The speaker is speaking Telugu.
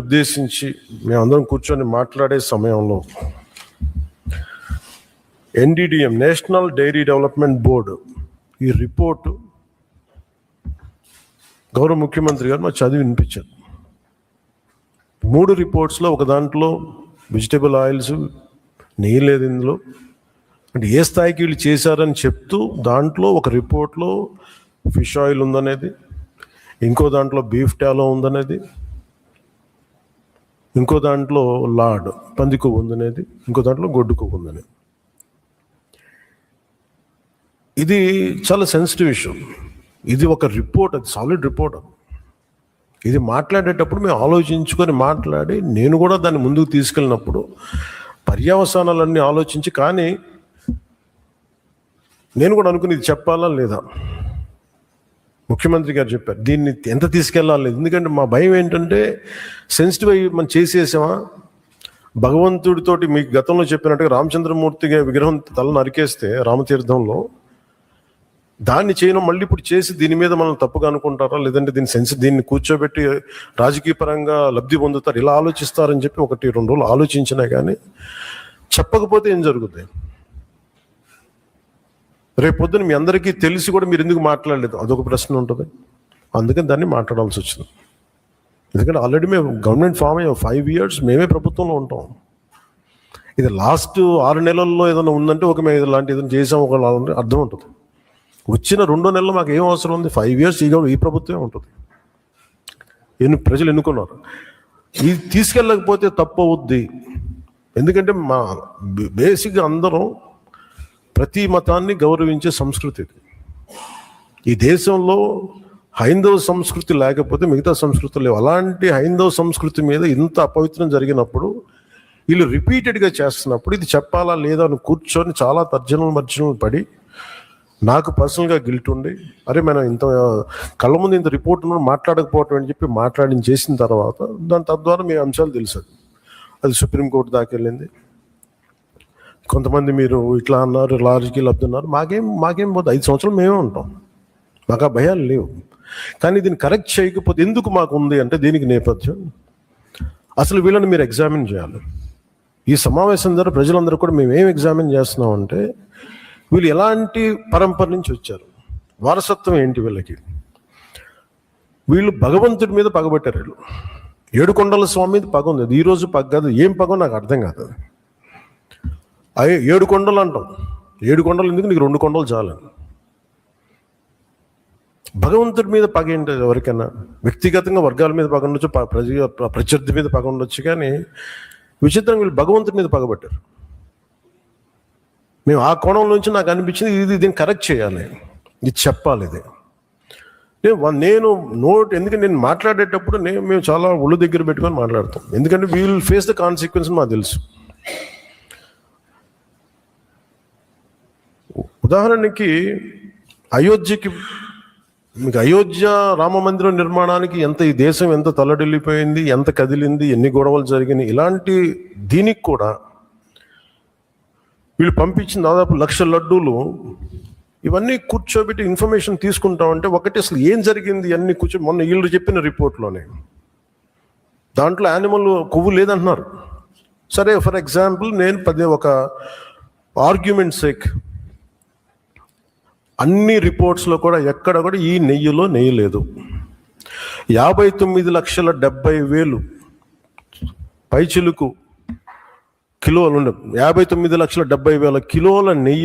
ఉద్దేశించి మేమందరం కూర్చొని మాట్లాడే సమయంలో NDDM national dairy development board ఈ రిపోర్టు గౌరవ ముఖ్యమంత్రి గారు మాకు చదివి వినిపించారు. 3 రిపోర్ట్స్లో ఒక దాంట్లో వెజిటబుల్ ఆయిల్స్ నెయ్యి లేదు, ఇందులో అంటే ఏ స్థాయికి వీళ్ళు చేశారని చెప్తూ దాంట్లో ఒక రిపోర్ట్లో ఫిష్ ఆయిల్ ఉందనేది, ఇంకో దాంట్లో బీఫ్ టాలో ఉందనేది, ఇంకో దాంట్లో లాడ్ పంది కొవ్వు ఉందనేది, ఇంకో దాంట్లో గొడ్డు కొవ్వు ఉందనేది. ఇది చాలా సెన్సిటివ్ ఇష్యూ. ఇది ఒక రిపోర్ట్, అది సాలిడ్ రిపోర్ట్. ఇది మాట్లాడేటప్పుడు మేము ఆలోచించుకొని మాట్లాడి నేను కూడా దాన్ని ముందుకు తీసుకెళ్ళినప్పుడు పర్యవసానాలన్నీ ఆలోచించి, కానీ నేను కూడా అనుకుని ఇది చెప్పాలా లేదా. ముఖ్యమంత్రి గారు చెప్పారు దీన్ని ఎంత తీసుకెళ్ళాలి, ఎందుకంటే మా భయం ఏంటంటే సెన్సిటివ్ అయ్యి మనం చేసేసామా. భగవంతుడితోటి మీకు గతంలో చెప్పినట్టుగా రామచంద్రమూర్తిగా విగ్రహం తల నరికేస్తే రామతీర్థంలో దాన్ని చేయడం మళ్ళీ ఇప్పుడు చేసి దీని మీద మనం తప్పుగా అనుకుంటారా, లేదంటే దీన్ని కూర్చోబెట్టి రాజకీయ పరంగా లబ్ధి పొందుతారు, ఇలా ఆలోచిస్తారని చెప్పి 1-2 రోజులు ఆలోచించినా కానీ చెప్పకపోతే ఏం జరుగుతుంది. రేపు పొద్దున మీ అందరికీ తెలిసి కూడా మీరు ఎందుకు మాట్లాడలేదు, అదొక ప్రశ్న ఉంటుంది. అందుకని దాన్ని మాట్లాడాల్సి వచ్చింది. ఎందుకంటే ఆల్రెడీ మేము గవర్నమెంట్ ఫామ్ అయ్యాం, 5 years మేమే ప్రభుత్వంలో ఉంటాం. ఇది లాస్ట్ 6 నెలల్లో ఏదైనా ఉందంటే ఒక మేము ఇలాంటి ఏదైనా చేసాం ఒక అర్థం ఉంటుంది. వచ్చిన 2 నెలలు మాకు ఏం అవసరం ఉంది, 5 years ఈ ప్రభుత్వమే ఉంటుంది. ప్రజలు ఎన్నుకున్నారు. ఇది తీసుకెళ్ళకపోతే తప్పు అవుద్ది. ఎందుకంటే మా బేసిక్గా అందరం ప్రతి మతాన్ని గౌరవించే సంస్కృతి ఇది. ఈ దేశంలో హైందవ సంస్కృతి లేకపోతే మిగతా సంస్కృతులు లేవు. అలాంటి హైందవ సంస్కృతి మీద ఇంత అపవిత్రం జరిగినప్పుడు వీళ్ళు రిపీటెడ్గా చేస్తున్నప్పుడు ఇది చెప్పాలా లేదా అని కూర్చొని చాలా తర్జనలు పడి నాకు పర్సనల్గా గిల్ట్ ఉండి, అరే మనం ఇంత కళ్ళ ముందు ఇంత రిపోర్ట్ మాట్లాడకపోవటం అని చెప్పి చేసిన తర్వాత దాని తద్వారా మీ అంశాలు తెలుసు. అది సుప్రీంకోర్టు దాకా వెళ్ళింది. కొంతమంది మీరు ఇట్లా అన్నారు, లారీకి లబ్ధి అన్నారు. మాకేం పోతే 5 సంవత్సరాలు మేమే ఉంటాం, మాకు ఆ భయాలు లేవు. కానీ దీన్ని కరెక్ట్ చేయకపోతే ఎందుకు మాకు ఉంది అంటే దీనికి నేపథ్యం అసలు వీళ్ళని మీరు ఎగ్జామిన్ చేయాలి. ఈ సమావేశం ద్వారా ప్రజలందరూ కూడా మేము ఏం ఎగ్జామిన్ చేస్తున్నామంటే వీళ్ళు ఎలాంటి పరంపర నుంచి వచ్చారు, వారసత్వం ఏంటి వీళ్ళకి. వీళ్ళు భగవంతుడి మీద పగబట్టారు. వీళ్ళు 7 కొండల స్వామి మీద పగ ఉంది. అది ఈరోజు పగ కాదు, ఏం పగో నాకు అర్థం కాదు. 7 కొండలు అంటాం, 7 కొండలు ఎందుకు, నీకు 2 కొండలు చాలని. భగవంతుడి మీద పగ ఏంటి ఎవరికైనా? వ్యక్తిగతంగా వర్గాల మీద పగ ఉండొచ్చు, ప్రత్యర్థి మీద పగ ఉండొచ్చు, కానీ విచిత్రంగా వీళ్ళు భగవంతుడి మీద పగబట్టారు. మేము ఆ కోణం నుంచి నాకు అనిపించింది దీన్ని కరెక్ట్ చేయాలి, ఇది చెప్పాలి. ఇది నేను ఎందుకంటే నేను మాట్లాడేటప్పుడు మేము చాలా ఒళ్ళు దగ్గర పెట్టుకొని మాట్లాడతాం. ఎందుకంటే we will face the consequence మాకు తెలుసు. ఉదాహరణకి మీకు అయోధ్య రామ మందిరం నిర్మాణానికి ఈ దేశం ఎంత తల్లడిల్లిపోయింది, ఎంత కదిలింది, ఎన్ని గొడవలు జరిగినాయి. ఇలాంటి దీనికి కూడా వీళ్ళు పంపించిన దాదాపు 1,00,000 లడ్డూలు ఇవన్నీ కూర్చోబెట్టి ఇన్ఫర్మేషన్ తీసుకుంటామంటే ఒకటి అసలు ఏం జరిగింది అన్నీ మొన్న వీళ్ళు చెప్పిన రిపోర్ట్లోనే దాంట్లో యానిమల్ కొవ్వు లేదంటున్నారు. సరే, ఫర్ ఎగ్జాంపుల్ నేను ఒక ఆర్గ్యుమెంట్ సేక్ అన్ని రిపోర్ట్స్లో కూడా ఎక్కడ కూడా ఈ నెయ్యిలో నెయ్యి లేదు. 59,70,000 పైచిలుకు కిలోలు 59,70,000 కిలోల నెయ్యి